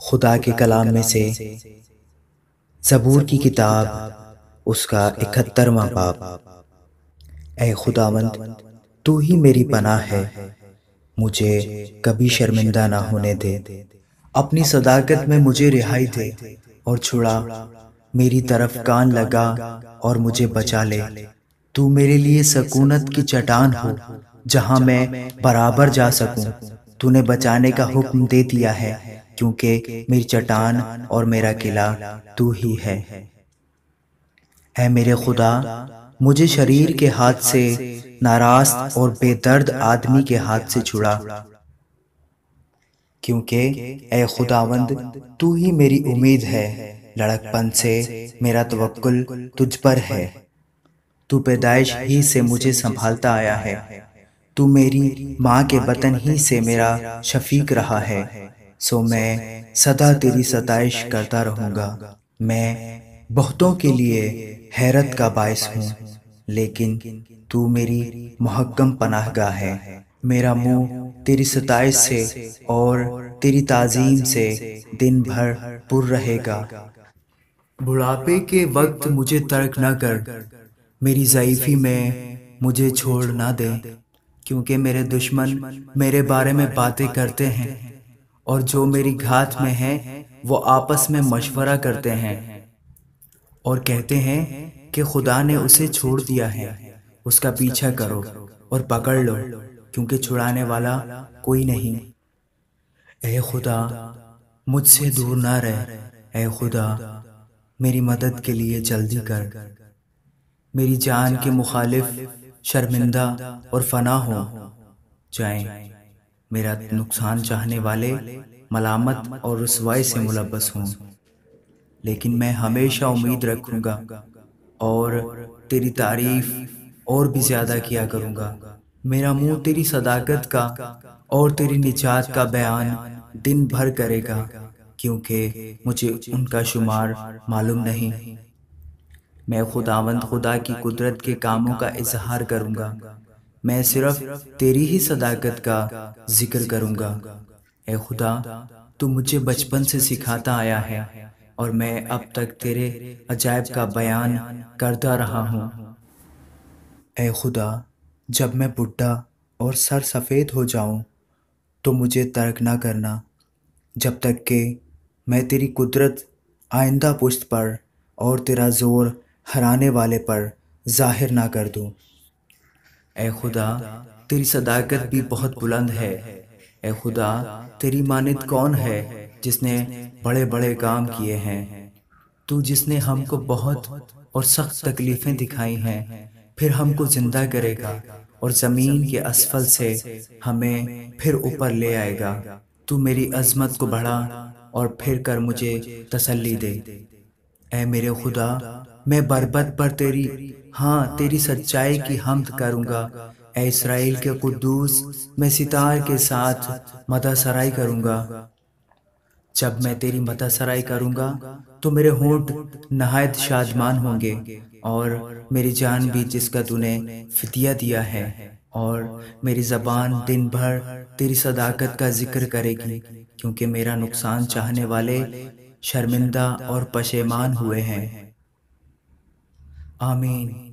खुदा के कलाम में से ज़बूर की किताब उसका 71वां बाब। ऐ खुदावंद, तू ही मेरी पनाह है, मुझे कभी शर्मिंदा ना होने दे। अपनी सदाकत में मुझे रिहाई दे और छुड़ा, मेरी तरफ कान लगा और मुझे बचा ले। तू मेरे लिए सकूनत की चट्टान हो, जहाँ मैं बराबर जा सकूं। तूने बचाने का हुक्म दे दिया है, क्योंकि मेरी चट्टान और मेरा किला तू ही है। ऐ मेरे खुदा, मुझे शरीर के हाथ से, नारास्त और बेदर्द आदमी के हाथ से छुड़ा, क्योंकि ऐ खुदावंद, तू ही मेरी उम्मीद है। लड़कपन से मेरा तवक्कुल तुझ पर है। तू पैदाइश ही से मुझे संभालता आया है। तू मेरी माँ के बतन ही से मेरा शफीक रहा है। सो मैं सदा तेरी सताइश करता रहूँगा। मैं बहुतों के लिए हैरत का बायस हूँ, लेकिन तू मेरी मुहक्कम पनाहगाह है। मेरा मुंह तेरी सताइश से और तेरी ताज़ीम से दिन भर पुर रहेगा। बुढ़ापे के वक्त मुझे तर्क न कर, मेरी ज़ईफ़ी में मुझे छोड़ ना दे, क्योंकि मेरे दुश्मन मेरे बारे में बातें करते हैं और जो मेरी घात में हैं वो आपस में मशवरा करते हैं और कहते हैं कि खुदा ने उसे छोड़ दिया है। उसका पीछा करो और पकड़ लो, क्योंकि छुड़ाने वाला कोई नहीं। ऐ खुदा, मुझसे दूर ना रह। ऐ खुदा, मेरी मदद के लिए जल्दी कर। मेरी जान के मुखालिफ शर्मिंदा और फना हो जाएं। मेरा नुकसान चाहने वाले मलामत और रुसवाई से मुलव्वस हों, लेकिन मैं हमेशा उम्मीद रखूंगा और तेरी तारीफ और भी ज़्यादा किया करूंगा। मेरा मुंह तेरी सदाकत का और तेरी निजात का बयान दिन भर करेगा, क्योंकि मुझे उनका शुमार मालूम नहीं। मैं खुदावंद खुदा की कुदरत के कामों का इजहार करूंगा। मैं सिर्फ तेरी ही सदाकत का जिक्र करूंगा। ए खुदा, तू मुझे बचपन से सिखाता आया है और मैं अब तक तेरे अजायब का बयान करता रहा हूँ। ए खुदा, जब मैं बुढ़ा और सर सफ़ेद हो जाऊं, तो मुझे तर्क ना करना, जब तक कि मैं तेरी कुदरत आइंदा पुश्त पर और तेरा ज़ोर हराने वाले पर ज़ाहिर ना कर दूं। ए खुदा, तेरी सदाकत भी बहुत बुलंद है। ए खुदा, तेरी मानित कौन है जिसने बड़े बड़े काम किए हैं? तू जिसने हमको बहुत और सख्त तकलीफ़ें दिखाई हैं, फिर हमको ज़िंदा करेगा और ज़मीन के असफल से हमें फिर ऊपर ले आएगा। तू मेरी अज़मत को बढ़ा और फिर कर मुझे तसल्ली दे। ऐ मेरे खुदा, मैं बरबत पर तेरी, हाँ, तेरी सच्चाई की हम्द करूँगा। ऐ इस्राएल के कुद्दूस, मैं सितार के साथ मदह सराई करूँगा। जब मैं तेरी मदह सराई करूँगा तो मेरे होंठ नहायत शादमान होंगे और मेरी जान भी जिसका तूने फिदिया दिया है, और मेरी ज़बान दिन भर तेरी सदाकत का जिक्र करेगी, क्योंकि मेरा नुकसान चाहने वाले शर्मिंदा और पशेमान हुए हैं। आमीन।